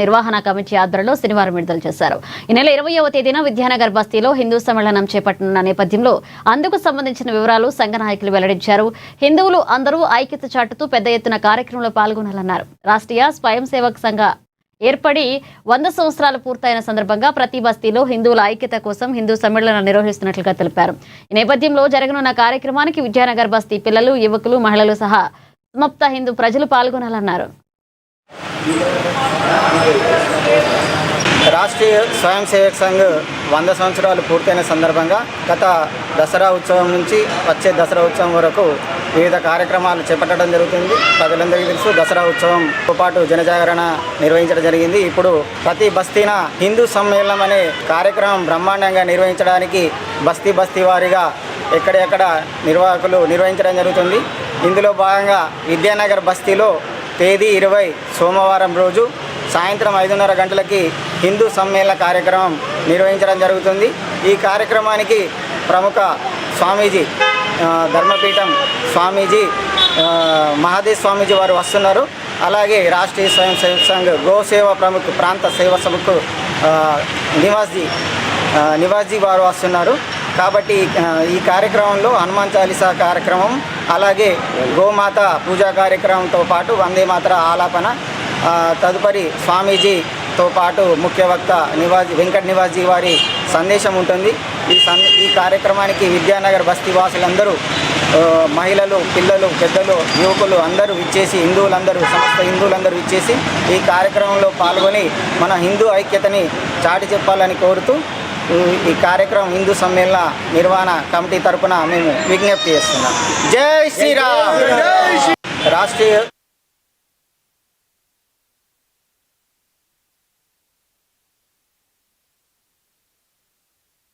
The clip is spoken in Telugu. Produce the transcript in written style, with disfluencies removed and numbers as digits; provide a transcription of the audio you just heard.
నిర్వహణ కమిటీ ఆధ్వర్యంలో శనివారం విడుదల చేశారు. ఈ నెల 20వ తేదీన విద్యానగర్ బస్తీలో హిందూ సమ్మేళనం చేపట్టనున్న నేపథ్యంలో అందుకు సంబంధించిన వివరాలు సంఘ నాయకులు వెల్లడించారు. హిందువులు అందరూ ఐక్యత చాటుతూ పెద్ద ఎత్తున కార్యక్రమంలో పాల్గొనాలన్నారు. రాష్ట్రీయ స్వయం సేవక్ సంఘ ఏర్పడి 100 సంవత్సరాలు పూర్తయిన సందర్భంగా ప్రతి బస్తీలో హిందువుల ఐక్యత కోసం హిందూ సమ్మేళనం నిర్వహిస్తున్నట్లుగా తెలిపారు. ఈ నేపథ్యంలో జరగనున్న కార్యక్రమానికి విద్యానగర్ బస్తీ పిల్లలు, యువకులు, మహిళలు సహా సమాప్త హిందూ ప్రజలు పాల్గొనాలన్నారు. రాష్ట్రీయ స్వయం సేవక్ సంఘ్ 100 సంవత్సరాలు పూర్తయిన సందర్భంగా గత దసరా ఉత్సవం నుంచి వచ్చే దసరా ఉత్సవం వరకు వివిధ కార్యక్రమాలు చేపట్టడం జరుగుతుంది. ప్రజలందరికీ తెలుసు, దసరా ఉత్సవంతో పాటు జనజాగరణ నిర్వహించడం జరిగింది. ఇప్పుడు ప్రతి బస్తీన హిందూ సమ్మేళనం అనే కార్యక్రమం బ్రహ్మాండంగా నిర్వహించడానికి బస్తీ వారీగా ఎక్కడెక్కడ నిర్వాహకులు నిర్వహించడం జరుగుతుంది. ఇందులో భాగంగా విద్యానగర్ బస్తీలో తేదీ 20 సోమవారం రోజు సాయంత్రం 5:30 గంటలకి హిందూ సమ్మేళన కార్యక్రమం నిర్వహించడం జరుగుతుంది. ఈ కార్యక్రమానికి ప్రముఖ స్వామీజీ, ధర్మపీఠం స్వామీజీ మహాదేవ్ స్వామీజీ వారు వస్తున్నారు. అలాగే రాష్ట్రీయ స్వయం సేవక్ సంఘ్ గోసేవ ప్రముఖ ప్రాంత సేవ సముఖ్ నివాస్జీ వారు వస్తున్నారు. కాబట్టి ఈ కార్యక్రమంలో హనుమాన్ చాలీసా కార్యక్రమం, అలాగే గోమాత పూజా కార్యక్రమంతో పాటు వందే మాతర ఆలాపన, తదుపరి స్వామీజీతో పాటు ముఖ్య వక్త వెంకట నివాస్జీ వారి సందేశం ఉంటుంది. ఈ కార్యక్రమానికి విద్యానగర్ బస్తీ వాసులందరూ, మహిళలు, పిల్లలు, పెద్దలు, యువకులు అందరూ ఇచ్చేసి, సమస్త హిందువులందరూ ఇచ్చేసి ఈ కార్యక్రమంలో పాల్గొని మన హిందూ ఐక్యతని చాటి చెప్పాలని కోరుతూ ఈ కార్యక్రమం హిందూ సమ్మేళన నిర్వహణ కమిటీ తరపున మేము విజ్ఞప్తి చేస్తున్నాం. జై శ్రీరామ్. రాష్ట్రీయ